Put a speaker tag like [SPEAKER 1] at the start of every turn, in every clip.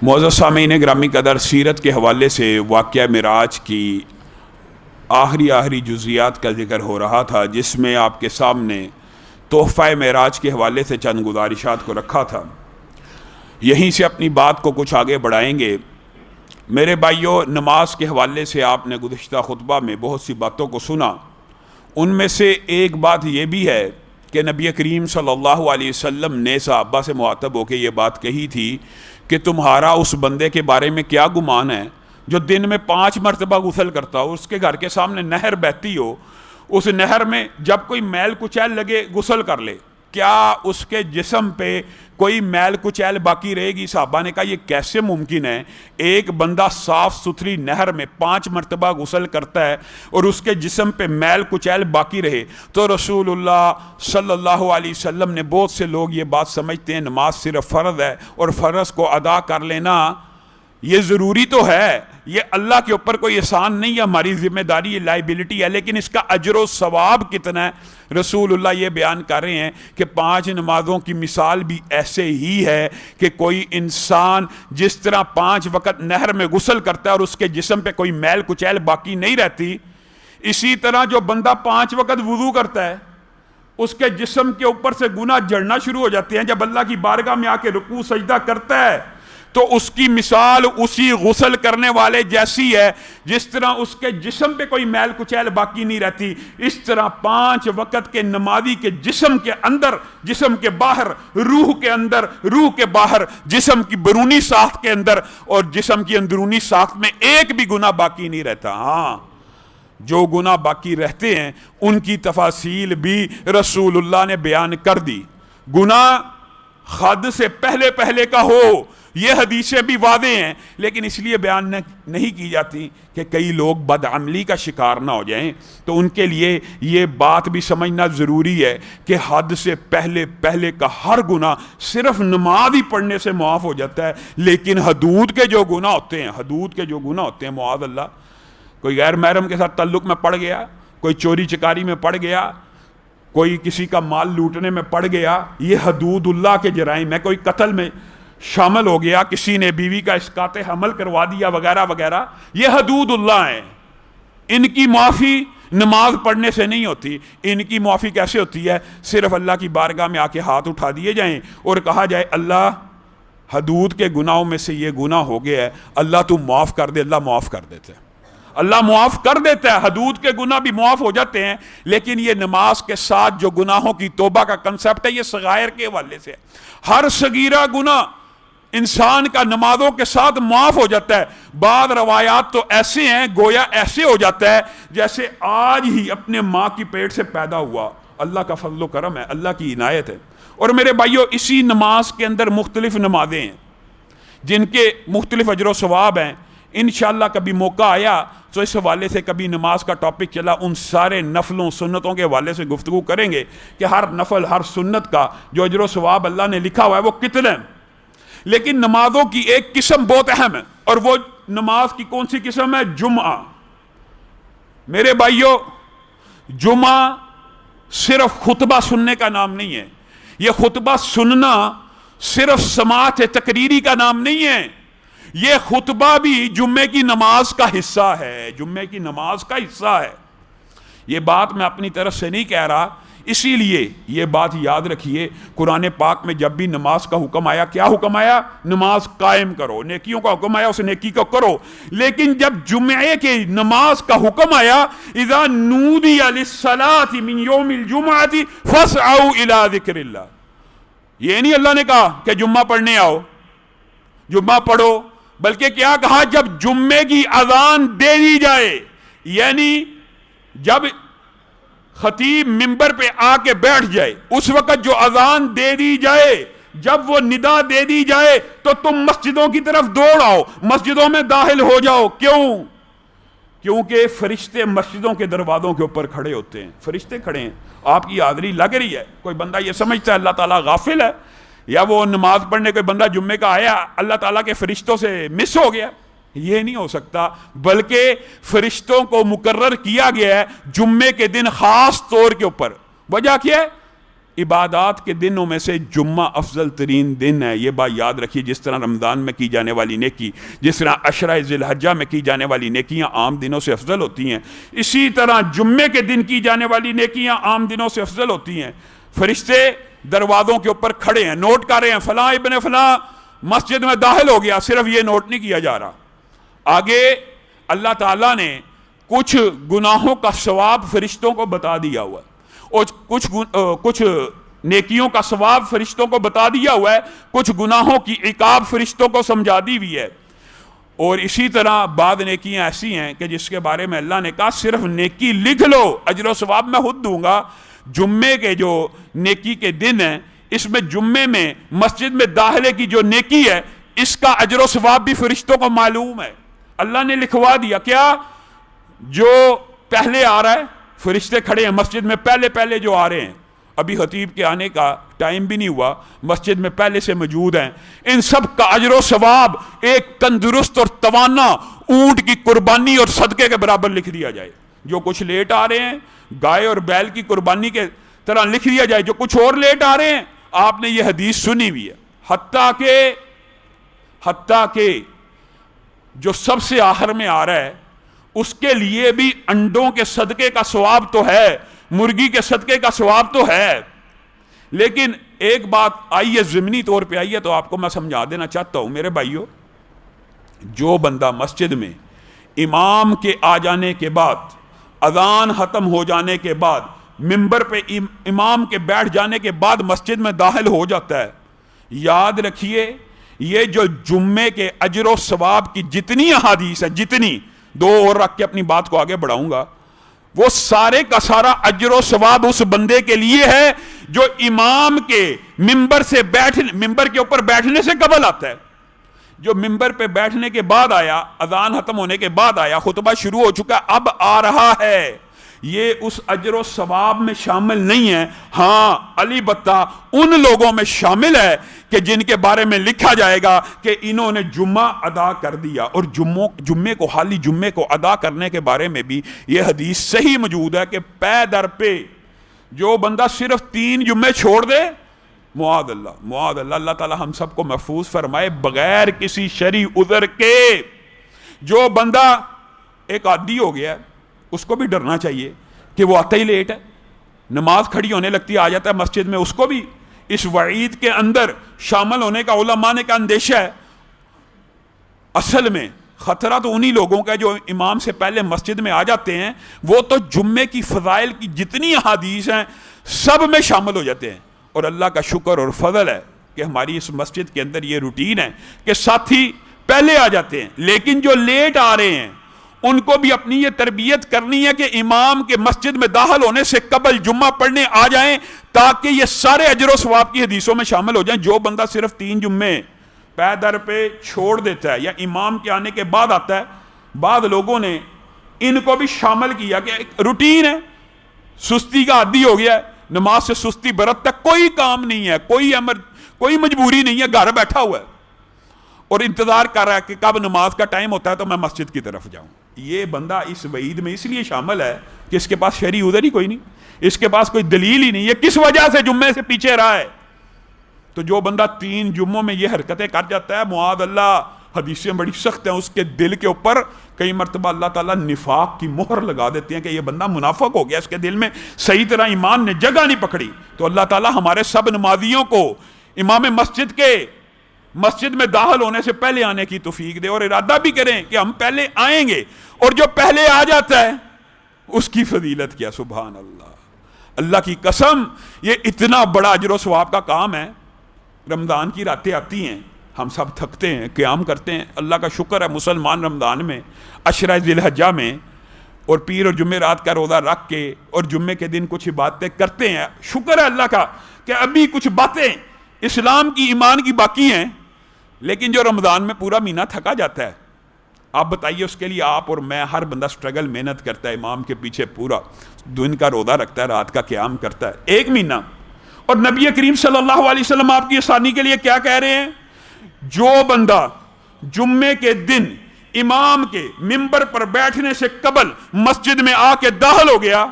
[SPEAKER 1] معزز سامعین گرامی قدر، سیرت کے حوالے سے واقعہ معراج کی آخری جزیات کا ذکر ہو رہا تھا، جس میں آپ کے سامنے تحفہ معراج کے حوالے سے چند گزارشات کو رکھا تھا۔ یہیں سے اپنی بات کو کچھ آگے بڑھائیں گے۔ میرے بھائیوں، نماز کے حوالے سے آپ نے گزشتہ خطبہ میں بہت سی باتوں کو سنا۔ ان میں سے ایک بات یہ بھی ہے کہ نبی کریم صلی اللہ علیہ وسلم نے صحابہ سے مخاطب ہو کے یہ بات کہی تھی کہ تمہارا اس بندے کے بارے میں کیا گمان ہے جو دن میں 5 مرتبہ غسل کرتا ہو، اس کے گھر کے سامنے نہر بہتی ہو، اس نہر میں جب کوئی میل کچیل لگے غسل کر لے، کیا اس کے جسم پہ کوئی میل کچیل باقی رہے گی؟ صحابہ نے کہا یہ کیسے ممکن ہے؟ ایک بندہ صاف ستھری نہر میں 5 مرتبہ غسل کرتا ہے اور اس کے جسم پہ میل کچیل باقی رہے؟ تو رسول اللہ صلی اللہ علیہ وسلم نے، بہت سے لوگ یہ بات سمجھتے ہیں نماز صرف فرض ہے اور فرض کو ادا کر لینا یہ ضروری تو ہے، یہ اللہ کے اوپر کوئی احسان نہیں ہے، ہماری ذمہ داری، یہ لائبلٹی ہے، لیکن اس کا اجر و ثواب کتنا ہے؟ رسول اللہ یہ بیان کر رہے ہیں کہ 5 نمازوں کی مثال بھی ایسے ہی ہے کہ کوئی انسان جس طرح 5 وقت نہر میں غسل کرتا ہے اور اس کے جسم پہ کوئی میل کچیل باقی نہیں رہتی، اسی طرح جو بندہ 5 وقت وضو کرتا ہے اس کے جسم کے اوپر سے گناہ جھڑنا شروع ہو جاتے ہیں۔ جب اللہ کی بارگاہ میں آ کے رکوع سجدہ کرتا ہے تو اس کی مثال اسی غسل کرنے والے جیسی ہے، جس طرح اس کے جسم پہ کوئی میل کچیل باقی نہیں رہتی، اس طرح 5 وقت کے نمازی کے جسم کے اندر، جسم کے باہر، روح کے اندر، روح کے باہر، جسم کی بیرونی ساخت کے اندر اور جسم کی اندرونی ساخت میں ایک بھی گناہ باقی نہیں رہتا۔ ہاں، جو گناہ باقی رہتے ہیں ان کی تفاصیل بھی رسول اللہ نے بیان کر دی۔ گناہ حد سے پہلے کا ہو، یہ حدیثیں بھی واضح ہیں، لیکن اس لیے بیان نہیں کی جاتی کہ کئی لوگ بدعملی کا شکار نہ ہو جائیں، تو ان کے لیے یہ بات بھی سمجھنا ضروری ہے کہ حد سے پہلے کا ہر گناہ صرف نماز ہی پڑھنے سے معاف ہو جاتا ہے، لیکن حدود کے جو گناہ ہوتے ہیں معاذ اللہ، کوئی غیر محرم کے ساتھ تعلق میں پڑ گیا، کوئی چوری چکاری میں پڑ گیا، کوئی کسی کا مال لوٹنے میں پڑ گیا، یہ حدود اللہ کے جرائم ہے، کوئی قتل میں شامل ہو گیا، کسی نے بیوی کا اسقاط حمل کروا دیا وغیرہ وغیرہ، یہ حدود اللہ ہیں۔ ان کی معافی نماز پڑھنے سے نہیں ہوتی۔ ان کی معافی کیسے ہوتی ہے؟ صرف اللہ کی بارگاہ میں آ کے ہاتھ اٹھا دیے جائیں اور کہا جائے اللہ حدود کے گناہوں میں سے یہ گناہ ہو گیا ہے، اللہ تو معاف کر دے۔ اللہ معاف کر دیتے ہیں، اللہ معاف کر دیتا ہے، حدود کے گناہ بھی معاف ہو جاتے ہیں، لیکن یہ نماز کے ساتھ جو گناہوں کی توبہ کا کنسپٹ ہے یہ صغائر کے حوالے سے، ہر صغیرہ گناہ انسان کا نمازوں کے ساتھ معاف ہو جاتا ہے۔ بعض روایات تو ایسے ہیں گویا ایسے ہو جاتا ہے جیسے آج ہی اپنے ماں کی پیٹ سے پیدا ہوا۔ اللہ کا فضل و کرم ہے، اللہ کی عنایت ہے۔ اور میرے بھائیوں، اسی نماز کے اندر مختلف نمازیں ہیں جن کے مختلف اجر و ثواب ہیں۔ انشاءاللہ کبھی موقع آیا تو اس حوالے سے کبھی نماز کا ٹاپک چلا، ان سارے نفلوں سنتوں کے حوالے سے گفتگو کریں گے کہ ہر نفل، ہر سنت کا جو اجر و ثواب اللہ نے لکھا ہوا ہے وہ کتنے ہیں۔ لیکن نمازوں کی ایک قسم بہت اہم ہے، اور وہ نماز کی کون سی قسم ہے؟ جمعہ۔ میرے بھائیوں، جمعہ صرف خطبہ سننے کا نام نہیں ہے، یہ خطبہ سننا صرف سماعت تقریری کا نام نہیں ہے، یہ خطبہ بھی جمعے کی نماز کا حصہ ہے، جمعے کی نماز کا حصہ ہے۔ یہ بات میں اپنی طرف سے نہیں کہہ رہا، اسی لیے یہ بات یاد رکھیے، قرآن پاک میں جب بھی نماز کا حکم آیا، کیا حکم آیا؟ نماز قائم کرو، نیکیوں کا حکم آیا، اس نیکی کو کرو۔ لیکن جب جمعے کے نماز کا حکم آیا، اذا نودی للصلاة من یوم الجمعۃ فاسعوا الی ذکر اللہ، یہ نہیں اللہ نے کہا کہ جمعہ پڑھنے آؤ، جمعہ پڑھو، بلکہ کیا کہا؟ جب جمعے کی اذان دے دی جائے، یعنی جب خطیب منبر پہ آ کے بیٹھ جائے، اس وقت جو اذان دے دی جائے، جب وہ ندا دے دی جائے تو تم مسجدوں کی طرف دوڑ آؤ، مسجدوں میں داخل ہو جاؤ۔ کیوں؟ کیونکہ فرشتے مسجدوں کے دروازوں کے اوپر کھڑے ہوتے ہیں، فرشتے کھڑے ہیں، آپ کی حاضری لگ رہی ہے۔ کوئی بندہ یہ سمجھتا ہے اللہ تعالیٰ غافل ہے، یا وہ نماز پڑھنے کوئی بندہ جمعے کا آیا اللہ تعالیٰ کے فرشتوں سے مس ہو گیا، یہ نہیں ہو سکتا، بلکہ فرشتوں کو مقرر کیا گیا ہے جمعے کے دن خاص طور کے اوپر۔ وجہ کیا ہے؟ عبادات کے دنوں میں سے جمعہ افضل ترین دن ہے، یہ بات یاد رکھیے۔ جس طرح رمضان میں کی جانے والی نیکی، جس طرح عشرہ ذی الحجہ میں کی جانے والی نیکیاں عام دنوں سے افضل ہوتی ہیں، اسی طرح جمعے کے دن کی جانے والی نیکیاں عام دنوں سے افضل ہوتی ہیں۔ فرشتے دروازوں کے اوپر کھڑے ہیں، نوٹ کر رہے ہیں فلاں ابن فلاں مسجد میں داخل ہو گیا، صرف یہ نوٹ نہیں کیا جا رہا۔ آگے اللہ تعالیٰ نے کچھ گناہوں کا ثواب فرشتوں کو بتا دیا ہوا ہے، اور کچھ نیکیوں کا ثواب فرشتوں کو بتا دیا ہوا ہے، کچھ گناہوں کی عقاب فرشتوں کو سمجھا دی ہوئی ہے۔ اور اسی طرح بعض نیکیاں ایسی ہیں کہ جس کے بارے میں اللہ نے کہا صرف نیکی لکھ لو، اجر و ثواب میں خود دوں گا۔ جمعے کے جو نیکی کے دن ہیں، اس میں جمعے میں مسجد میں داخلے کی جو نیکی ہے، اس کا اجر و ثواب بھی فرشتوں کو معلوم ہے۔ اللہ نے لکھوا دیا، کیا جو پہلے آ رہا ہے، فرشتے کھڑے ہیں مسجد میں، پہلے جو آ رہے ہیں، ابھی خطیب کے آنے کا ٹائم بھی نہیں ہوا، مسجد میں پہلے سے موجود ہیں، ان سب کا اجر و ثواب ایک تندرست اور توانا اونٹ کی قربانی اور صدقے کے برابر لکھ دیا جائے۔ جو کچھ لیٹ آ رہے ہیں گائے اور بیل کی قربانی کے طرح لکھ دیا جائے، جو کچھ اور لیٹ آ رہے ہیں۔ آپ نے یہ حدیث سنی ہوئی ہے، حتیٰ کہ جو سب سے آخر میں آ رہا ہے اس کے لیے بھی انڈوں کے صدقے کا ثواب تو ہے، مرغی کے صدقے کا ثواب تو ہے، لیکن ایک بات آئی ہے، ضمنی طور پہ آئی ہے، تو آپ کو میں سمجھا دینا چاہتا ہوں میرے بھائیو۔ جو بندہ مسجد میں امام کے آ جانے کے بعد، اذان ختم ہو جانے کے بعد، ممبر پہ امام کے بیٹھ جانے کے بعد مسجد میں داخل ہو جاتا ہے، یاد رکھیے یہ جو جمعے کے اجر و ثواب کی جتنی احادیث ہیں، جتنی، دو اور رکھ کے اپنی بات کو آگے بڑھاؤں گا، وہ سارے کا سارا اجر و ثواب اس بندے کے لیے ہے جو امام کے ممبر کے اوپر بیٹھنے سے قبل آتا ہے۔ جو ممبر پہ بیٹھنے کے بعد آیا، اذان ختم ہونے کے بعد آیا، خطبہ شروع ہو چکا، اب آ رہا ہے، یہ اس اجر و ثواب میں شامل نہیں ہے۔ ہاں البتہ ان لوگوں میں شامل ہے کہ جن کے بارے میں لکھا جائے گا کہ انہوں نے جمعہ ادا کر دیا۔ اور جمعے کو، خالی جمعے کو ادا کرنے کے بارے میں بھی یہ حدیث صحیح موجود ہے کہ پے در پہ جو بندہ صرف 3 جمعے چھوڑ دے، معاذ اللہ، اللہ تعالی ہم سب کو محفوظ فرمائے بغیر کسی شرعی عذر کے۔ جو بندہ ایک عادی ہو گیا ہے، اس کو بھی ڈرنا چاہیے کہ وہ آتا ہی لیٹ ہے، نماز کھڑی ہونے لگتی آ جاتا ہے مسجد میں، اس کو بھی اس وعید کے اندر شامل ہونے کا علماء نے کا اندیشہ ہے۔ اصل میں خطرہ تو انہی لوگوں کا جو امام سے پہلے مسجد میں آ جاتے ہیں، وہ تو جمعے کی فضائل کی جتنی احادیث ہیں سب میں شامل ہو جاتے ہیں۔ اور اللہ کا شکر اور فضل ہے کہ ہماری اس مسجد کے اندر یہ روٹین ہے کہ ساتھی پہلے آ جاتے ہیں، لیکن جو لیٹ آ رہے ہیں ان کو بھی اپنی یہ تربیت کرنی ہے کہ امام کے مسجد میں داخل ہونے سے قبل جمعہ پڑھنے آ جائیں، تاکہ یہ سارے اجر و ثواب کی حدیثوں میں شامل ہو جائیں۔ جو بندہ صرف 3 جمعے پے در پہ چھوڑ دیتا ہے یا امام کے آنے کے بعد آتا ہے، بعض لوگوں نے ان کو بھی شامل کیا کہ ایک روٹین ہے، سستی کا عادی ہو گیا ہے، نماز سے سستی برت تک کوئی کام نہیں ہے، کوئی مجبوری نہیں ہے، گھر بیٹھا ہوا ہے اور انتظار کر رہا ہے کہ کب نماز کا ٹائم ہوتا ہے تو میں مسجد کی طرف جاؤں۔ یہ بندہ اس وعید میں اس لیے شامل ہے کہ اس کے پاس شرعی عذر ہی کوئی نہیں، اس کے پاس کوئی دلیل ہی نہیں، یہ کس وجہ سے جمعے سے پیچھے رہا ہے۔ تو جو بندہ 3 جمعوں میں یہ حرکتیں کر جاتا ہے، معاذ اللہ، حدیثیں بڑی سخت ہیں، اس کے دل کے اوپر کئی مرتبہ اللہ تعالیٰ نفاق کی مہر لگا دیتے ہیں کہ یہ بندہ منافق ہو گیا، اس کے دل میں صحیح طرح ایمان نے جگہ نہیں پکڑی۔ تو اللہ تعالیٰ ہمارے سب نمازیوں کو امام مسجد میں داخل ہونے سے پہلے آنے کی توفیق دے، اور ارادہ بھی کریں کہ ہم پہلے آئیں گے، اور جو پہلے آ جاتا ہے اس کی فضیلت کیا، سبحان اللہ، اللہ کی قسم، یہ اتنا بڑا اجر و ثواب کا کام ہے۔ رمضان کی راتیں آتی ہیں، ہم سب تھکتے ہیں، قیام کرتے ہیں، اللہ کا شکر ہے مسلمان رمضان میں، عشرہ ذی الحجہ میں، اور پیر اور جمعرات کا روزہ رکھ کے اور جمعے کے دن کچھ باتیں کرتے ہیں۔ شکر ہے اللہ کا کہ ابھی کچھ باتیں اسلام کی، ایمان کی باقی ہیں، لیکن جو رمضان میں پورا مہینہ تھکا جاتا ہے، آپ بتائیے اس کے لیے آپ اور میں، ہر بندہ سٹرگل، محنت کرتا ہے، امام کے پیچھے پورا دن کا روزہ رکھتا ہے، رات کا قیام کرتا ہے، 1 مہینہ۔ اور نبی کریم صلی اللہ علیہ وسلم آپ کی آسانی کے لیے کیا کہہ رہے ہیں؟ جو بندہ جمعے کے دن امام کے ممبر پر بیٹھنے سے قبل مسجد میں آ کے داخل ہو گیا،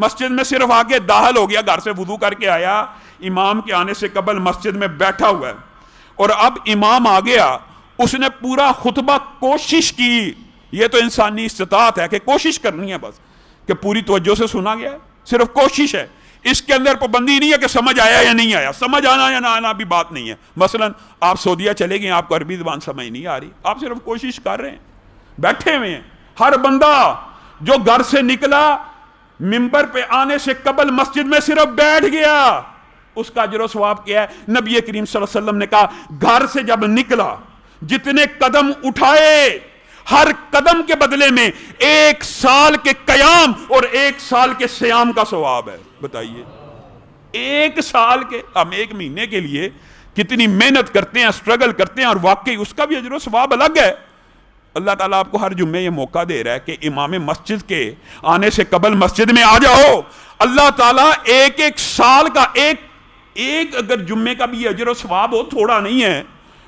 [SPEAKER 1] مسجد میں صرف آگے داخل ہو گیا, گھر سے وضو کر کے آیا, امام کے آنے سے قبل مسجد میں بیٹھا ہوا ہے, اور اب امام آ گیا, اس نے پورا خطبہ کوشش کی. یہ تو انسانی استطاعت ہے کہ کوشش کرنی ہے بس, کہ پوری توجہ سے سنا گیا, صرف کوشش ہے. اس کے اندر پابندی نہیں ہے کہ سمجھ آیا یا نہیں آیا, سمجھ آنا یا نہ آنا بھی بات نہیں ہے. مثلا آپ سعودیہ چلے گئے, آپ کو عربی زبان سمجھ نہیں آ رہی, آپ صرف کوشش کر رہے ہیں, بیٹھے ہوئے ہیں. ہر بندہ جو گھر سے نکلا منبر پہ آنے سے قبل مسجد میں صرف بیٹھ گیا, اس کا اجر و ثواب کیا ہے؟ نبی کریم صلی اللہ علیہ وسلم نے کہا گھر سے جب نکلا جتنے قدم اٹھائے, ہر قدم کے بدلے میں 1 سال کے قیام اور 1 سال کے صیام کا ثواب ہے. بتائیے 1 سال کے, ہم 1 مہینے کے لیے کتنی محنت کرتے ہیں, سٹرگل کرتے ہیں, اور واقعی اس کا بھی اجر و ثواب الگ ہے. اللہ تعالیٰ آپ کو ہر جمعے یہ موقع دے رہا ہے کہ امام مسجد کے آنے سے قبل مسجد میں آ جاؤ. اللہ تعالیٰ 1 سال کا ایک اگر جمعے کا بھی اجر و ثواب ہو, تھوڑا نہیں ہے,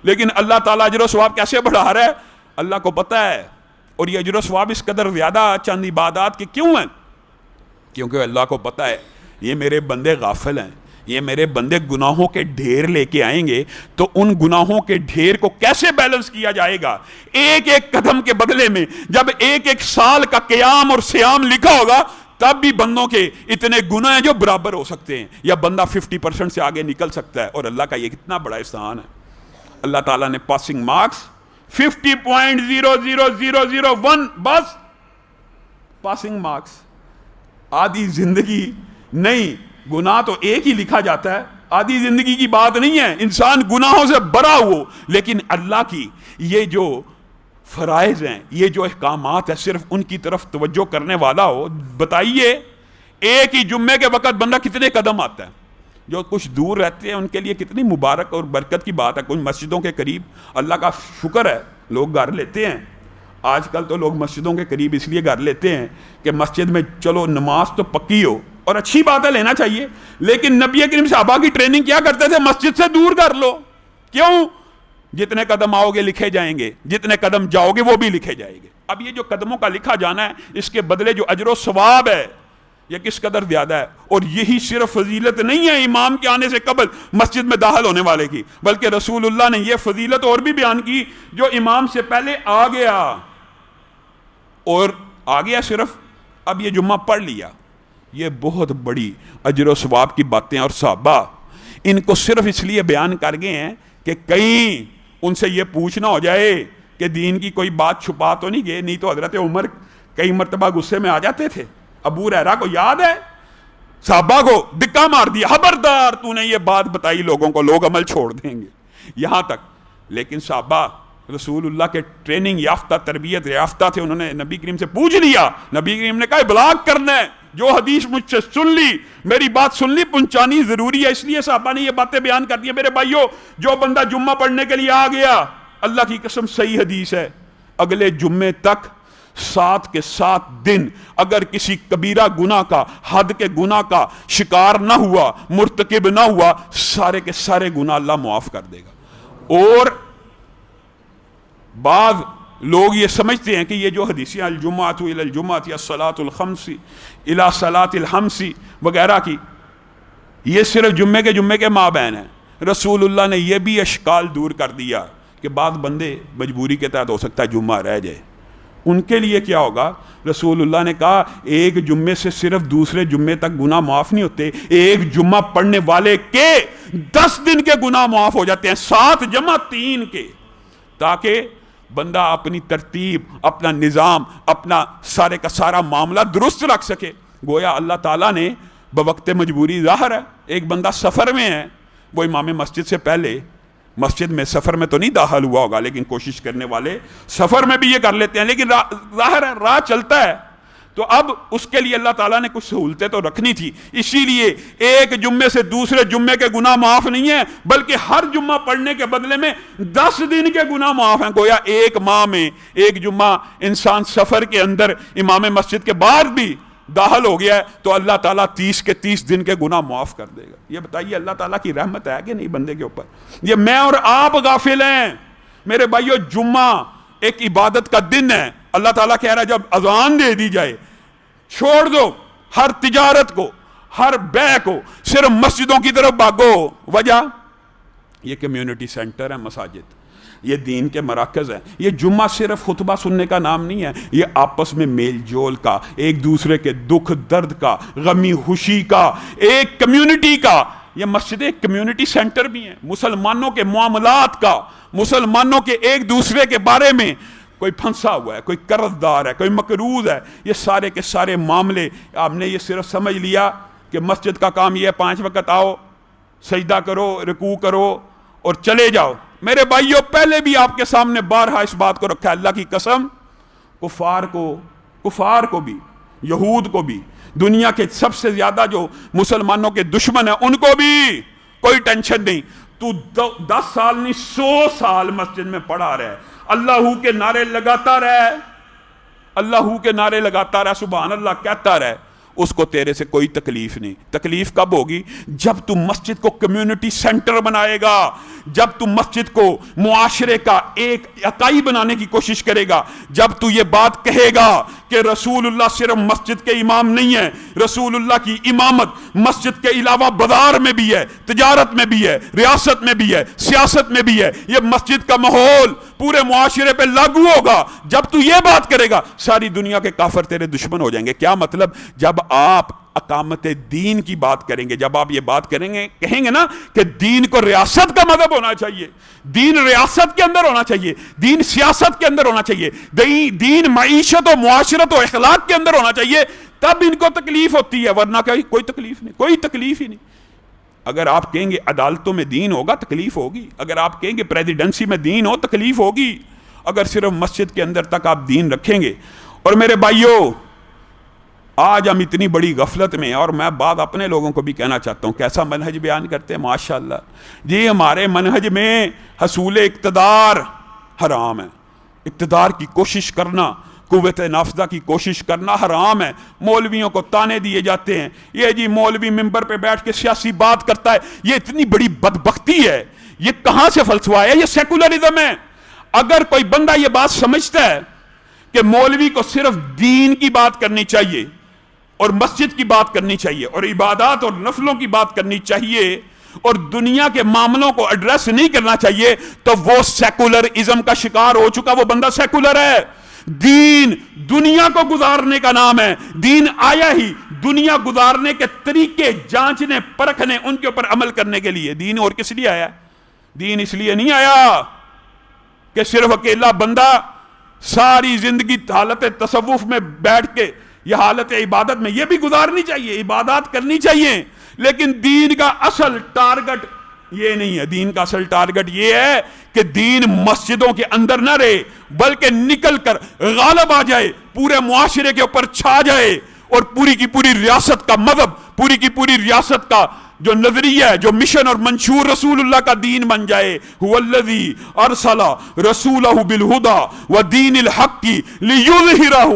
[SPEAKER 1] لیکن اللہ تعالیٰ اجر و ثواب کیسے بڑھا رہا ہے اللہ کو پتہ ہے. اور یہ اجر و ثواب اس قدر زیادہ چند عبادات کے کیوں ہیں؟ کیونکہ اللہ کو پتہ ہے یہ میرے بندے غافل ہیں, یہ میرے بندے گناہوں کے ڈھیر لے کے آئیں گے, تو ان گناہوں کے ڈھیر کو کیسے بیلنس کیا جائے گا؟ 1 قدم کے بدلے میں جب 1 سال کا قیام اور صیام لکھا ہوگا, تب بھی بندوں کے اتنے گناہ ہیں جو برابر ہو سکتے ہیں, یا بندہ 50% سے آگے نکل سکتا ہے. اور اللہ کا یہ کتنا بڑا احسان ہے. اللہ تعالیٰ نے پاسنگ مارکس 50.00001 بس پاسنگ مارکس. آدھی زندگی نہیں, گناہ تو ایک ہی لکھا جاتا ہے, آدھی زندگی کی بات نہیں ہے. انسان گناہوں سے بڑا ہو, لیکن اللہ کی یہ جو فرائض ہیں, یہ جو احکامات ہیں, صرف ان کی طرف توجہ کرنے والا ہو. بتائیے ایک ہی جمعے کے وقت بندہ کتنے قدم آتا ہے؟ جو کچھ دور رہتے ہیں ان کے لیے کتنی مبارک اور برکت کی بات ہے. کچھ مسجدوں کے قریب اللہ کا شکر ہے لوگ گھر لیتے ہیں. آج کل تو لوگ مسجدوں کے قریب اس لیے گھر لیتے ہیں کہ مسجد میں چلو نماز تو پکی ہو, اور اچھی بات ہے, لینا چاہیے, لیکن نبی کریم صحابہ کی ٹریننگ کیا کرتے تھے؟ مسجد سے دور کر لو. کیوں؟ جتنے قدم آؤ گے لکھے جائیں گے, جتنے قدم جاؤ گے وہ بھی لکھے جائیں گے. اب یہ جو قدموں کا لکھا جانا ہے, اس کے بدلے جو اجر و ثواب ہے یہ کس قدر زیادہ ہے. اور یہی صرف فضیلت نہیں ہے امام کے آنے سے قبل مسجد میں داخل ہونے والے کی, بلکہ رسول اللہ نے یہ فضیلت اور بھی بیان کی جو امام سے پہلے آ گیا, اور آ گیا صرف اب یہ جمعہ پڑھ لیا. یہ بہت بڑی اجر و ثواب کی باتیں, اور صحابہ ان کو صرف اس لیے بیان کر گئے ہیں کہ کہیں ان سے یہ پوچھنا ہو جائے کہ دین کی کوئی بات چھپا تو نہیں گئے, نہیں تو حضرت عمر کئی مرتبہ غصے میں آ جاتے تھے. ابو ہریرہ کو یاد ہے, صحابہ کو دکا مار دیا, خبردار تو نے یہ بات بتائی لوگوں کو, لوگ عمل چھوڑ دیں گے, یہاں تک. لیکن صحابہ رسول اللہ کے ٹریننگ یافتہ, تربیت یافتہ تھے, انہوں نے نبی کریم سے پوچھ لیا. نبی کریم نے کہا ابلاغ کرنا ہے, جو حدیث مجھ سے سن لی, میری بات سن لی, پہنچانی ضروری ہے. اس لیے صحابہ نے یہ باتیں بیان کر دی. میرے بھائیو, جو بندہ جمعہ پڑھنے کے لیے آ گیا, اللہ کی قسم صحیح حدیث ہے, اگلے جمعے تک 7 کے 7 دن اگر کسی کبیرہ گناہ کا, حد کے گناہ کا شکار نہ ہوا, مرتکب نہ ہوا, سارے کے سارے گناہ اللہ معاف کر دے گا. اور بعض لوگ یہ سمجھتے ہیں کہ یہ جو حدیثیں الجمعۃ الی الجمعۃ یا الصلاۃ الخمس الی صلاۃ الخمس وغیرہ کی, یہ صرف جمعے کے مابین ہیں. رسول اللہ نے یہ بھی اشکال دور کر دیا کہ بعض بندے مجبوری کے تحت ہو سکتا ہے جمعہ رہ جائے, ان کے لیے کیا ہوگا؟ رسول اللہ نے کہا ایک جمعے سے صرف دوسرے جمعے تک گناہ معاف نہیں ہوتے, ایک جمعہ پڑھنے والے کے 10 دن کے گناہ معاف ہو جاتے ہیں, 7 جمع 3 کے, تاکہ بندہ اپنی ترتیب, اپنا نظام, اپنا سارے کا سارا معاملہ درست رکھ سکے. گویا اللہ تعالیٰ نے بوقت مجبوری, ظاہر ہے ایک بندہ سفر میں ہے, وہ امام مسجد سے پہلے مسجد میں سفر میں تو نہیں داخل ہوا ہوگا, لیکن کوشش کرنے والے سفر میں بھی یہ کر لیتے ہیں, لیکن ظاہر ہے راہ چلتا ہے, تو اب اس کے لیے اللہ تعالیٰ نے کچھ سہولتیں تو رکھنی تھی. اسی لیے ایک جمعے سے دوسرے جمعے کے گناہ معاف نہیں ہیں, بلکہ ہر جمعہ پڑھنے کے بدلے میں 10 دن کے گناہ معاف ہیں. گویا ایک ماہ میں ایک جمعہ انسان سفر کے اندر امام مسجد کے بعد بھی داخل ہو گیا ہے, تو اللہ تعالیٰ 30 کے 30 دن کے گناہ معاف کر دے گا. یہ بتائیے اللہ تعالیٰ کی رحمت ہے کہ نہیں بندے کے اوپر؟ یہ میں اور آپ غافل ہیں. میرے بھائیو, جمعہ ایک عبادت کا دن ہے. اللہ تعالیٰ کہہ رہا ہے جب اذان دے دی جائے چھوڑ دو, ہر تجارت کو، ہر بے کو صرف مسجدوں کی طرف بھاگو. وجہ یہ کمیونٹی سینٹر ہے، مساجد یہ دین کے مراکز ہیں. یہ جمعہ صرف خطبہ سننے کا نام نہیں ہے، یہ آپس میں میل جول کا، ایک دوسرے کے دکھ درد کا، غمی خوشی کا، ایک کمیونٹی کا. یہ مسجد ایک کمیونٹی سینٹر بھی ہیں، مسلمانوں کے معاملات کا، مسلمانوں کے ایک دوسرے کے بارے میں. کوئی پھنسا ہوا ہے، کوئی قرض دار ہے، کوئی مقروض ہے، یہ سارے کے سارے معاملے آپ نے یہ صرف سمجھ لیا کہ مسجد کا کام یہ ہے 5 وقت آؤ، سجدہ کرو، رکوع کرو اور چلے جاؤ. میرے بھائیوں، پہلے بھی آپ کے سامنے بارہا اس بات کو رکھا ہے، اللہ کی قسم، کفار کو بھی، یہود کو بھی، دنیا کے سب سے زیادہ جو مسلمانوں کے دشمن ہیں ان کو بھی کوئی ٹینشن نہیں. تو 10 سال نہیں 100 سال مسجد میں پڑا رہے، اللہ کے نعرے لگاتا رہے، اللہ کے نعرے لگاتا رہے، سبحان اللہ کہتا رہے، اس کو تیرے سے کوئی تکلیف نہیں. تکلیف کب ہوگی؟ جب تو مسجد کو کمیونٹی سینٹر بنائے گا، جب تو مسجد کو معاشرے کا ایک اکائی بنانے کی کوشش کرے گا، جب تو یہ بات کہے گا کہ رسول اللہ صرف مسجد کے امام نہیں ہیں، رسول اللہ کی امامت مسجد کے علاوہ بازار میں بھی ہے، تجارت میں بھی ہے، ریاست میں بھی ہے، سیاست میں بھی ہے. یہ مسجد کا ماحول پورے معاشرے پہ لاگو ہوگا. جب تو یہ بات کرے گا ساری دنیا کے کافر تیرے دشمن ہو جائیں گے. کیا مطلب؟ جب آپ اقامت دین کی بات کریں گے، جب آپ یہ بات کریں گے، کہیں گے نا کہ دین کو ریاست کا مذہب ہونا چاہیے، دین ریاست کے اندر ہونا چاہیے، دین سیاست کے اندر ہونا چاہیے، دین معیشت و معاشرت و اخلاق کے اندر ہونا چاہیے، تب ان کو تکلیف ہوتی ہے. ورنہ کوئی تکلیف نہیں، کوئی تکلیف ہی نہیں. اگر آپ کہیں گے عدالتوں میں دین ہوگا، تکلیف ہوگی. اگر آپ کہیں گے پریزیڈنسی میں دین ہو، تکلیف ہوگی. اگر صرف مسجد کے اندر تک آپ دین رکھیں گے. اور میرے بھائیوں، آج ہم اتنی بڑی غفلت میں ہیں، اور میں بات اپنے لوگوں کو بھی کہنا چاہتا ہوں، کیسا منہج بیان کرتے ہیں ماشاءاللہ. جی ہمارے منہج میں حصول اقتدار حرام ہے، اقتدار کی کوشش کرنا، قوت نافذہ کی کوشش کرنا حرام ہے. مولویوں کو تانے دیے جاتے ہیں، یہ جی مولوی ممبر پہ بیٹھ کے سیاسی بات کرتا ہے. یہ اتنی بڑی بدبختی ہے، یہ کہاں سے فلسفہ ہے؟ یہ سیکولرزم ہے. اگر کوئی بندہ یہ بات سمجھتا ہے کہ مولوی کو صرف دین کی بات کرنی چاہیے اور مسجد کی بات کرنی چاہیے اور عبادات اور نفلوں کی بات کرنی چاہیے اور دنیا کے معاملوں کو ایڈریس نہیں کرنا چاہیے، تو وہ سیکولرزم کا شکار ہو چکا، وہ بندہ سیکولر ہے. دین دنیا کو گزارنے کا نام ہے. دین آیا ہی دنیا گزارنے کے طریقے جانچنے پرکھنے، ان کے اوپر عمل کرنے کے لیے. دین اور کس لیے آیا؟ دین اس لیے نہیں آیا کہ صرف اکیلا بندہ ساری زندگی حالت تصوف میں بیٹھ کے یہ حالت عبادت میں یہ بھی گزارنی چاہیے، عبادات کرنی چاہیے، لیکن دین کا اصل ٹارگٹ یہ نہیں ہے. دین کا اصل ٹارگٹ یہ ہے کہ دین مسجدوں کے اندر نہ رہے، بلکہ نکل کر غالب آ جائے، پورے معاشرے کے اوپر چھا جائے، اور پوری کی پوری ریاست کا مذہب، پوری کی پوری ریاست کا جو نظریہ ہے، جو مشن اور منشور رسول اللہ کا دین بن جائے. هو الذی ارسل رسولہ بالہدی ودین الحق لیظہرہ.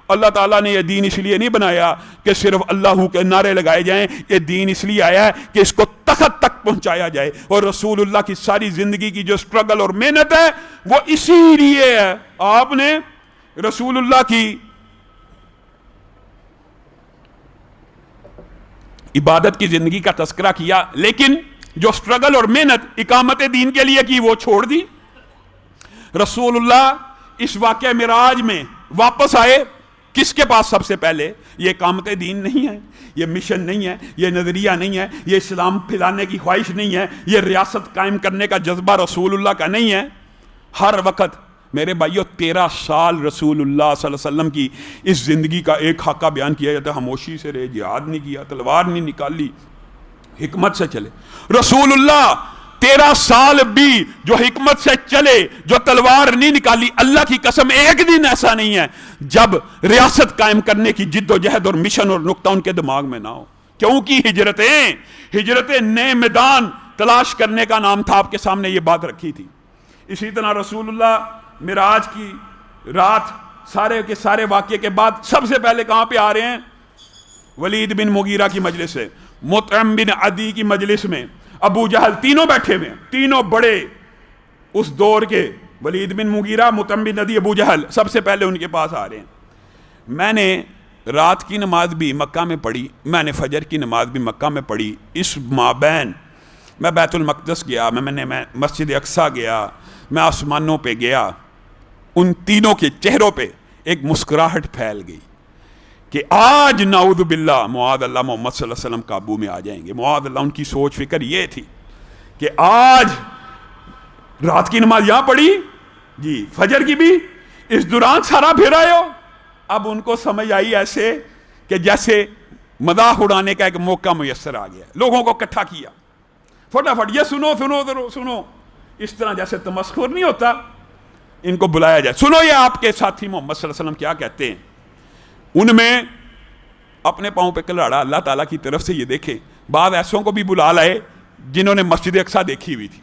[SPEAKER 1] اللہ تعالیٰ نے یہ دین اس لیے نہیں بنایا کہ صرف اللہ کے نعرے لگائے جائیں، یہ دین اس لیے آیا ہے کہ اس کو تخت تک پہنچایا جائے. اور رسول اللہ کی ساری زندگی کی جو سٹرگل اور محنت ہے وہ اسی لیے ہے. آپ نے رسول اللہ کی عبادت کی زندگی کا تذکرہ کیا، لیکن جو سٹرگل اور محنت اقامت دین کے لیے کی وہ چھوڑ دی. رسول اللہ اس واقعہ معراج میں واپس آئے، کس کے پاس سب سے پہلے؟ یہ اقامت دین نہیں ہے، یہ مشن نہیں ہے، یہ نظریہ نہیں ہے، یہ اسلام پھیلانے کی خواہش نہیں ہے، یہ ریاست قائم کرنے کا جذبہ رسول اللہ کا نہیں ہے. ہر وقت میرے بھائیو 13 سال رسول اللہ صلی اللہ علیہ وسلم کی اس زندگی کا ایک خاکہ بیان کیا جاتا ہے. خاموشی سے رہے، جہاد نہیں کیا، تلوار نہیں نکالی، حکمت سے چلے. رسول اللہ 13 سال بھی جو حکمت سے چلے، جو تلوار نہیں نکالی. اللہ کی قسم ایک دن ایسا نہیں ہے جب ریاست قائم کرنے کی جد و جہد اور مشن اور نقطہ ان کے دماغ میں نہ ہو. کیونکہ ہجرتیں نئے میدان تلاش کرنے کا نام تھا. آپ کے سامنے یہ بات رکھی تھی. اسی طرح رسول اللہ معراج کی رات سارے کے سارے واقعے کے بعد سب سے پہلے کہاں پہ آ رہے ہیں؟ ولید بن مغیرہ کی مجلس سے، مطعم بن عدی کی مجلس میں، ابو جہل، تینوں بیٹھے ہوئے ہیں، تینوں بڑے اس دور کے، ولید بن مغیرہ، مطعم بن عدی، ابو جہل، سب سے پہلے ان کے پاس آ رہے ہیں. میں نے رات کی نماز بھی مکہ میں پڑھی، میں نے فجر کی نماز بھی مکہ میں پڑھی، اس مابین میں بیت المقدس گیا، میں مسجد اقصیٰ گیا، میں آسمانوں پہ گیا، ان تینوں کے چہروں پہ ایک مسکراہٹ پھیل گئی کہ آج نعوذ باللہ معاذ اللہ محمد صلی اللہ علیہ وسلم قابو میں آ جائیں گے، معاذ اللہ۔ ان کی سوچ فکر یہ تھی کہ آج رات کی نماز یہاں پڑھی جی، فجر کی بھی، اس دوران سارا پھر آئے ہو۔ اب ان کو سمجھ آئی ایسے کہ جیسے مذاق اڑانے کا ایک موقع میسر آ گیا، لوگوں کو اکٹھا کیا، فٹافٹ یہ سنو سنو سنو، اس طرح جیسے تمسخر نہیں ہوتا، ان کو بلایا جائے، سنو یہ آپ کے ساتھی محمد صلی اللہ علیہ وسلم کیا کہتے ہیں۔ ان میں اپنے پاؤں پہ کلاڑا اللہ تعالیٰ کی طرف سے یہ دیکھیں، بعض ایسوں کو بھی بلا لائے جنہوں نے مسجد اقصیٰ دیکھی ہوئی تھی،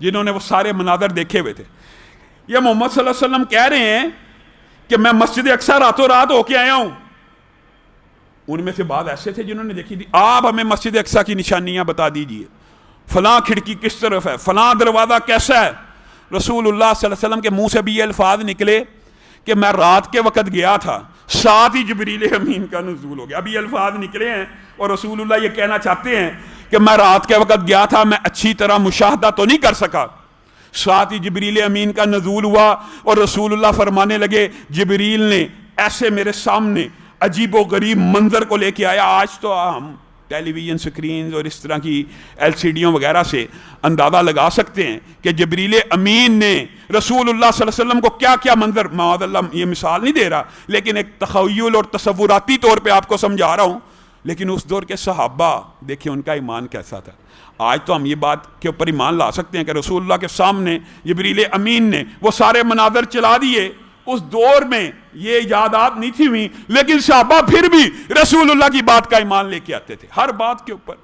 [SPEAKER 1] جنہوں نے وہ سارے مناظر دیکھے ہوئے تھے۔ یہ محمد صلی اللہ علیہ وسلم کہہ رہے ہیں کہ میں مسجد اقصیٰ راتوں رات ہو کے آیا ہوں۔ ان میں سے بعض ایسے تھے جنہوں نے دیکھی تھی، آپ ہمیں مسجد اقصیٰ کی نشانیاں بتا دیجئے، فلاں کھڑکی کس طرف ہے، فلاں دروازہ کیسا ہے۔ رسول اللہ صلی اللہ علیہ وسلم کے منہ سے بھی یہ الفاظ نکلے کہ میں رات کے وقت گیا تھا، ساتھ ہی جبریل امین کا نزول ہو گیا۔ ابھی یہ الفاظ نکلے ہیں اور رسول اللہ یہ کہنا چاہتے ہیں کہ میں رات کے وقت گیا تھا، میں اچھی طرح مشاہدہ تو نہیں کر سکا، ساتھ ہی جبریل امین کا نزول ہوا اور رسول اللہ فرمانے لگے جبریل نے ایسے میرے سامنے عجیب و غریب منظر کو لے کے آیا۔ آج تو ہم ٹیلی ویژن سکرینز اور اس طرح کی LCDوں وغیرہ سے اندازہ لگا سکتے ہیں کہ جبریل امین نے رسول اللہ صلی اللہ علیہ وسلم کو کیا کیا منظر، معاذ اللہ یہ مثال نہیں دے رہا لیکن ایک تخیل اور تصوراتی طور پہ آپ کو سمجھا رہا ہوں، لیکن اس دور کے صحابہ دیکھیں ان کا ایمان کیسا تھا۔ آج تو ہم یہ بات کے اوپر ایمان لا سکتے ہیں کہ رسول اللہ کے سامنے جبریل امین نے وہ سارے مناظر چلا دیے۔ اس دور میں یہ ایجادات نہیں تھی ہوئی، لیکن صحابہ پھر بھی رسول اللہ کی بات کا ایمان لے کے آتے تھے ہر بات کے اوپر۔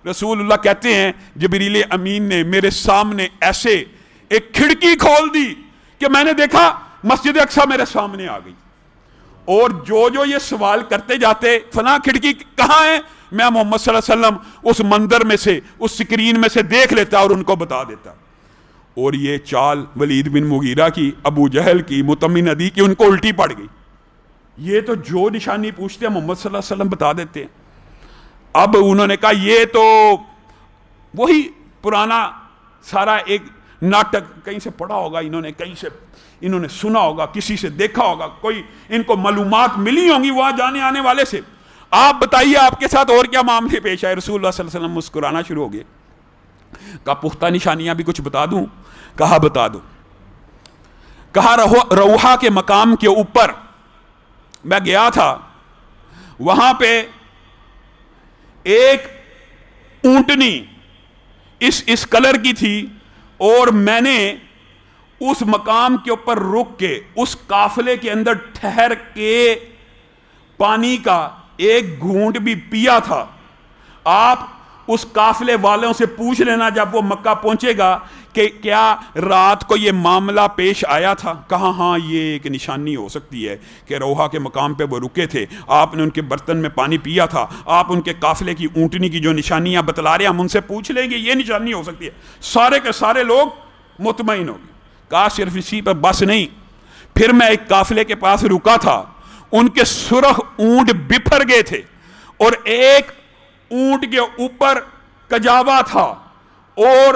[SPEAKER 1] رسول اللہ کہتے ہیں جبریل امین نے میرے سامنے ایسے ایک کھڑکی کھول دی کہ میں نے دیکھا مسجد اقصیٰ میرے سامنے آ گئی، اور جو یہ سوال کرتے جاتے فلاں کھڑکی کہاں ہے، میں محمد صلی اللہ علیہ وسلم اس منظر میں سے اس سکرین میں سے دیکھ لیتا اور ان کو بتا دیتا۔ اور یہ چال ولید بن مغیرہ کی، ابو جہل کی، متمم ندی کی ان کو الٹی پڑ گئی۔ یہ تو جو نشانی پوچھتے ہیں محمد صلی اللہ علیہ وسلم بتا دیتے ہیں۔ اب انہوں نے کہا یہ تو وہی پرانا سارا ایک ناٹک، کہیں سے پڑھا ہوگا انہوں نے، کہیں سے انہوں نے سنا ہوگا، کسی سے دیکھا ہوگا، کوئی ان کو معلومات ملی ہوں گی وہاں جانے آنے والے سے۔ آپ بتائیے آپ کے ساتھ اور کیا معاملے پیش آئے۔ رسول اللہ صلی اللہ علیہ وسلم مسکرانا شروع ہو گئے، کہا پختہ نشانیاں بھی کچھ بتا دوں؟ کہا بتا دو۔ کہا روحا کے مقام کے اوپر میں گیا تھا، وہاں پہ ایک اونٹنی اس کلر کی تھی، اور میں نے اس مقام کے اوپر رک کے اس قافلے کے اندر ٹھہر کے پانی کا ایک گھونٹ بھی پیا تھا۔ آپ اس قافلے والوں سے پوچھ لینا جب وہ مکہ پہنچے گا کہ کیا رات کو یہ معاملہ پیش آیا تھا۔ کہا ہاں یہ ایک نشانی ہو سکتی ہے کہ روحا کے مقام پہ وہ رکے تھے، آپ نے ان کے برتن میں پانی پیا تھا، آپ ان کے قافلے کی اونٹنی کی جو نشانیاں بتلا رہے ہیں ہم ان سے پوچھ لیں گے، یہ نشانی ہو سکتی ہے۔ سارے کے سارے لوگ مطمئن ہو گئے۔ کہا صرف اسی پر بس نہیں، پھر میں ایک قافلے کے پاس رکا تھا، ان کے سرخ اونٹ بپھر گئے تھے، اور ایک اونٹ کے اوپر کجاوا تھا، اور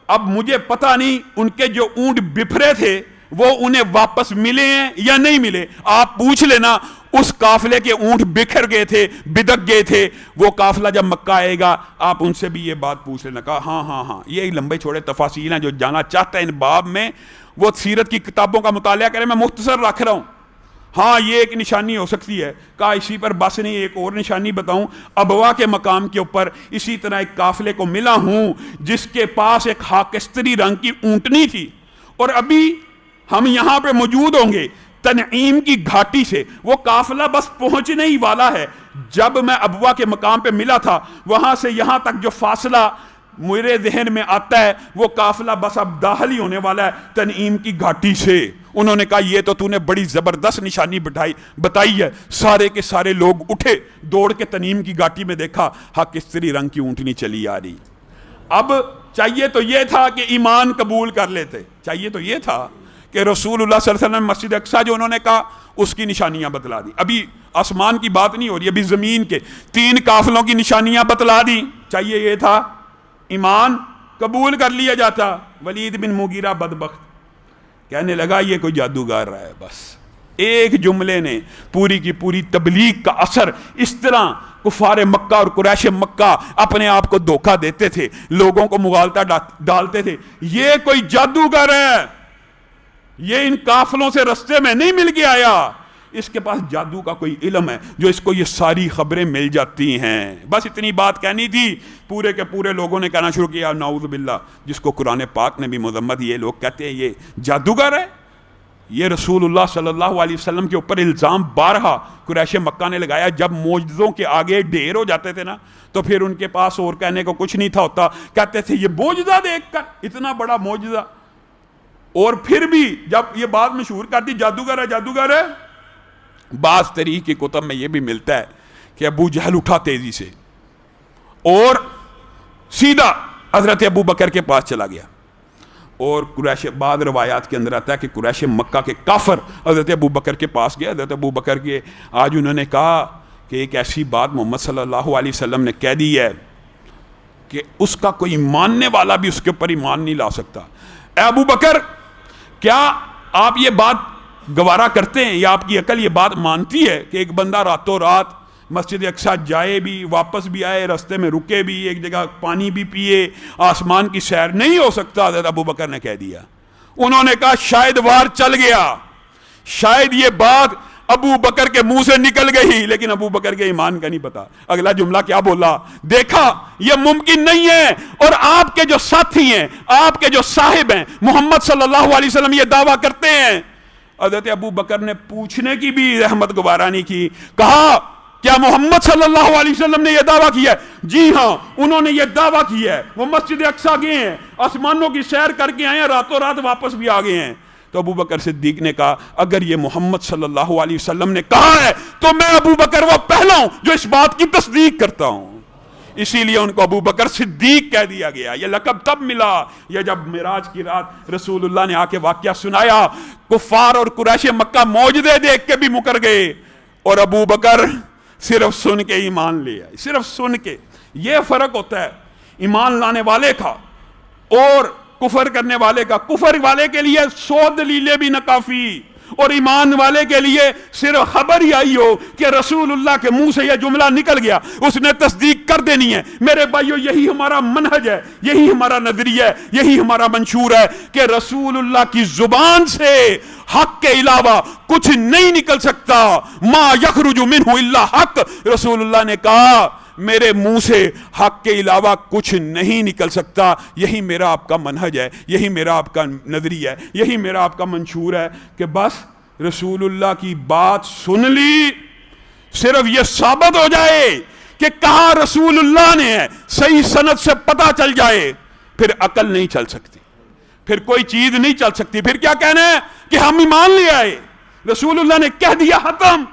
[SPEAKER 1] اب مجھے پتہ نہیں ان کے جو اونٹ بپھرے تھے وہ انہیں واپس ملے ہیں یا نہیں ملے۔ آپ پوچھ لینا اس قافلے کے اونٹ بکھر گئے تھے، بدک گئے تھے، وہ قافلہ جب مکہ آئے گا آپ ان سے بھی یہ بات پوچھ لینا۔ کہا ہاں یہ لمبے چھوڑے تفاصیل ہیں، جو جانا چاہتا ہے ان باب میں وہ سیرت کی کتابوں کا مطالعہ کرے، میں مختصر رکھ رہا ہوں۔ ہاں یہ ایک نشانی ہو سکتی ہے۔ کہا اسی پر بس نہیں، ایک اور نشانی بتاؤں؟ ابوا کے مقام کے اوپر اسی طرح ایک قافلے کو ملا ہوں جس کے پاس ایک خاکستری رنگ کی اونٹنی تھی، اور ابھی ہم یہاں پہ موجود ہوں گے تنعیم کی گھاٹی سے، وہ قافلہ بس پہنچنے ہی والا ہے۔ جب میں ابوا کے مقام پہ ملا تھا وہاں سے یہاں تک جو فاصلہ میرے ذہن میں آتا ہے وہ قافلہ بس اب داخل ہی ہونے والا ہے تنعیم کی گھاٹی سے۔ انہوں نے کہا یہ تو نے بڑی زبردست نشانی بتائی ہے۔ سارے کے سارے لوگ اٹھے، دوڑ کے تنعیم کی گھاٹی میں دیکھا خاکستری رنگ کی اونٹنی چلی آ رہی۔ اب چاہیے تو یہ تھا کہ ایمان قبول کر لیتے، چاہیے تو یہ تھا کہ رسول اللہ صلی اللہ علیہ وسلم مسجد اقصیٰ جو انہوں نے کہا اس کی نشانیاں بتلا دی. ابھی آسمان کی بات نہیں ہو رہی, ابھی زمین کے 3 قافلوں کی نشانیاں بتلا دی. چاہیے یہ تھا ایمان قبول کر لیا جاتا. ولید بن مغیرہ بدبخت کہنے لگا یہ کوئی جادوگر رہا ہے. بس ایک جملے نے پوری کی پوری تبلیغ کا اثر. اس طرح کفار مکہ اور قریش مکہ اپنے آپ کو دھوکہ دیتے تھے, لوگوں کو مغالطہ ڈالتے تھے, یہ کوئی جادوگر ہے, یہ ان قافلوں سے رستے میں نہیں مل کے آیا, اس کے پاس جادو کا کوئی علم ہے جو اس کو یہ ساری خبریں مل جاتی ہیں. بس اتنی بات کہنی تھی. پورے کے پورے لوگوں نے کہنا شروع کیا نعوذ باللہ, جس کو قرآن پاک نے بھی مذمت, یہ لوگ کہتے ہیں یہ جادوگر ہے. یہ رسول اللہ صلی اللہ علیہ وسلم کے اوپر الزام بارہا قریش مکہ نے لگایا. جب معجزوں کے آگے ڈھیر ہو جاتے تھے نا تو پھر ان کے پاس اور کہنے کو کچھ نہیں تھا ہوتا. کہتے تھے یہ معجزہ دیکھ کر, اتنا بڑا معجزہ. اور پھر بھی جب یہ بات مشہور کرتی جادوگر ہے جادوگر ہے, بعض تاریخ کی کتب میں یہ بھی ملتا ہے کہ ابو جہل اٹھا تیزی سے اور سیدھا حضرت ابو بکر کے پاس چلا گیا. اور قریش, بعض روایات کے اندر آتا ہے کہ قریش مکہ کے کافر حضرت ابو بکر کے پاس گیا. حضرت ابو بکر کے آج انہوں نے کہا کہ ایک ایسی بات محمد صلی اللہ علیہ وسلم نے کہہ دی ہے کہ اس کا کوئی ماننے والا بھی اس کے اوپر ایمان نہیں لا سکتا. اے ابو بکر, کیا آپ یہ بات گوارا کرتے ہیں یا آپ کی عقل یہ بات مانتی ہے کہ ایک بندہ راتوں رات مسجد اقصیٰ جائے بھی, واپس بھی آئے, رستے میں رکے بھی, ایک جگہ پانی بھی پیے, آسمان کی سیر نہیں ہو سکتا؟ حضرت ابو بکر نے کہہ دیا. انہوں نے کہا شاید وار چل گیا, شاید یہ بات ابو بکر کے منہ سے نکل گئی, لیکن ابو بکر کے ایمان کا نہیں پتا. اگلا جملہ کیا بولا, دیکھا یہ ممکن نہیں ہے, اور آپ کے جو ساتھی ہیں, آپ کے جو صاحب ہیں محمد صلی اللہ علیہ وسلم یہ دعویٰ کرتے ہیں. حضرت ابو بکر نے پوچھنے کی بھی رحمت گوارا نہیں کی. کہا کیا محمد صلی اللہ علیہ وسلم نے یہ دعویٰ کیا ہے؟ جی ہاں, انہوں نے یہ دعویٰ کیا ہے. وہ مسجد اقصیٰ گئے ہیں, آسمانوں کی سیر کر کے آئے ہیں, راتوں رات واپس بھی آ گئے ہیں. تو ابو بکر صدیق نے کہا اگر یہ محمد صلی اللہ علیہ وسلم نے کہا ہے تو میں ابو بکر وہ پہلا ہوں جو اس بات کی تصدیق کرتا ہوں. اسی لیے ان کو ابو بکر صدیق کہہ دیا گیا. یہ لقب تب ملا یہ جب معراج کی رات رسول اللہ نے آ کے واقعہ سنایا. کفار اور قریش مکہ معجزے دیکھ کے بھی مکر گئے, اور ابو بکر صرف سن کے ایمان لے آئے, صرف سن کے. یہ فرق ہوتا ہے ایمان لانے والے کا اور کفر کرنے والے کا. کفر والے کے لیے 100 دلیلیں بھی نہ کافی, اور ایمان والے کے لیے صرف خبر ہی آئی ہو کہ رسول اللہ کے منہ سے یہ جملہ نکل گیا, اس نے تصدیق کر دینی ہے. میرے بھائیو, یہی ہمارا منہج ہے, یہی ہمارا نظریہ ہے, یہی ہمارا منشور ہے کہ رسول اللہ کی زبان سے حق کے علاوہ کچھ نہیں نکل سکتا. ما یخرج منہ الا حق, رسول اللہ نے کہا میرے منہ سے حق کے علاوہ کچھ نہیں نکل سکتا. یہی میرا آپ کا منہج ہے, یہی میرا آپ کا نظریہ ہے, یہی میرا آپ کا منشور ہے کہ بس رسول اللہ کی بات سن لی, صرف یہ ثابت ہو جائے کہ کہا رسول اللہ نے ہے, صحیح سند سے پتہ چل جائے, پھر عقل نہیں چل سکتی, پھر کوئی چیز نہیں چل سکتی. پھر کیا کہنا ہے کہ ہم ایمان لے آئے, رسول اللہ نے کہہ دیا ختم.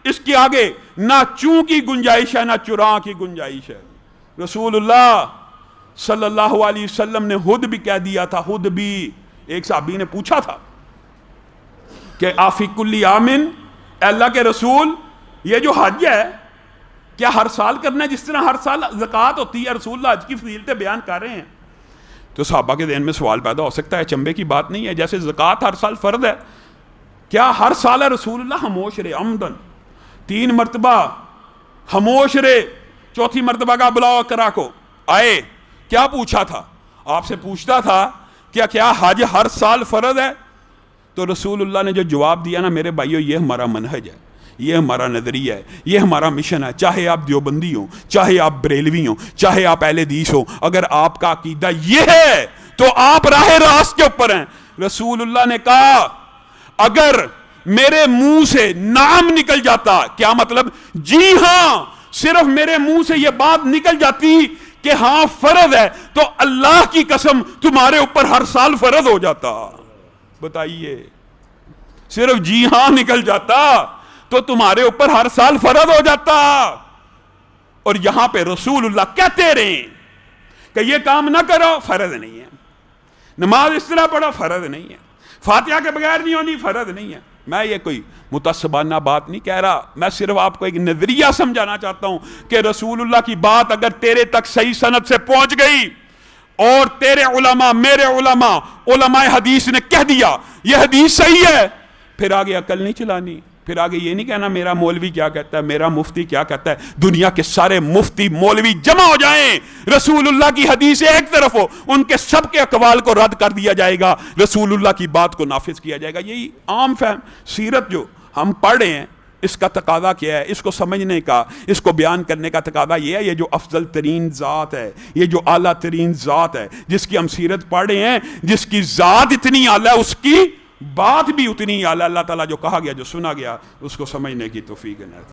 [SPEAKER 1] اس کے آگے نہ چوں کی گنجائش ہے نہ چراں کی گنجائش ہے. رسول اللہ صلی اللہ علیہ وسلم نے خود بھی کہہ دیا تھا, خود بھی. ایک صحابی نے پوچھا تھا کہ آفی کلی آمن, اللہ کے رسول یہ جو حج ہے کیا ہر سال کرنا ہے جس طرح ہر سال زکوٰۃ ہوتی ہے؟ رسول اللہ حج کی فضیلتیں بیان کر رہے ہیں. تو صحابہ کے ذہن میں سوال پیدا ہو سکتا ہے, چنبے کی بات نہیں ہے, جیسے زکوٰۃ ہر سال فرض ہے, کیا ہر سال ہے رسول اللہ خاموش رہے عمدن, 3 مرتبہ خاموش رہے, 4تھی مرتبہ کا بلاؤ کرا کو آئے, کیا پوچھا تھا؟ آپ سے پوچھتا تھا کیا حج ہر سال فرض ہے؟ تو رسول اللہ نے جو جواب دیا نا میرے بھائیو, یہ ہمارا منہج ہے, یہ ہمارا نظریہ ہے, یہ ہمارا مشن ہے. چاہے آپ دیوبندی ہوں, چاہے آپ بریلوی ہوں, چاہے آپ اہل حدیث ہوں, اگر آپ کا عقیدہ یہ ہے تو آپ راہ راست کے اوپر ہیں. رسول اللہ نے کہا اگر میرے منہ سے نام نکل جاتا, کیا مطلب؟ جی ہاں, صرف میرے منہ سے یہ بات نکل جاتی کہ ہاں فرض ہے, تو اللہ کی قسم تمہارے اوپر ہر سال فرض ہو جاتا. بتائیے, صرف جی ہاں نکل جاتا تو تمہارے اوپر ہر سال فرض ہو جاتا. اور یہاں پہ رسول اللہ کہتے رہے کہ یہ کام نہ کرو فرض نہیں ہے, نماز اس طرح پڑھو فرض نہیں ہے, فاتحہ کے بغیر نہیں ہونی، فرض نہیں ہے۔ میں یہ کوئی متعصبانہ بات نہیں کہہ رہا، میں صرف آپ کو ایک نظریہ سمجھانا چاہتا ہوں کہ رسول اللہ کی بات اگر تیرے تک صحیح سند سے پہنچ گئی اور تیرے علماء، میرے علماء، علماء حدیث نے کہہ دیا یہ حدیث صحیح ہے، پھر آگے عقل نہیں چلانی، پھر آگے یہ نہیں کہنا میرا مولوی کیا کہتا ہے، میرا مفتی کیا کہتا ہے۔ دنیا کے سارے مفتی مولوی جمع ہو جائیں، رسول اللہ کی حدیث ایک طرف ہو، ان کے سب کے اقوال کو رد کر دیا جائے گا، رسول اللہ کی بات کو نافذ کیا جائے گا۔ یہی عام فہم سیرت جو ہم پڑھ رہے ہیں، اس کا تقاضا کیا ہے؟ اس کو سمجھنے کا، اس کو بیان کرنے کا تقاضا یہ ہے، یہ جو افضل ترین ذات ہے، یہ جو اعلیٰ ترین ذات ہے، جس کی ہم سیرت پڑھ رہے ہیں، جس کی ذات اتنی اعلیٰ ہے، اس کی بات بھی اتنی اعلیٰ، اللہ تعالیٰ جو کہا گیا، جو سنا گیا، اس کو سمجھنے کی توفیق عنایت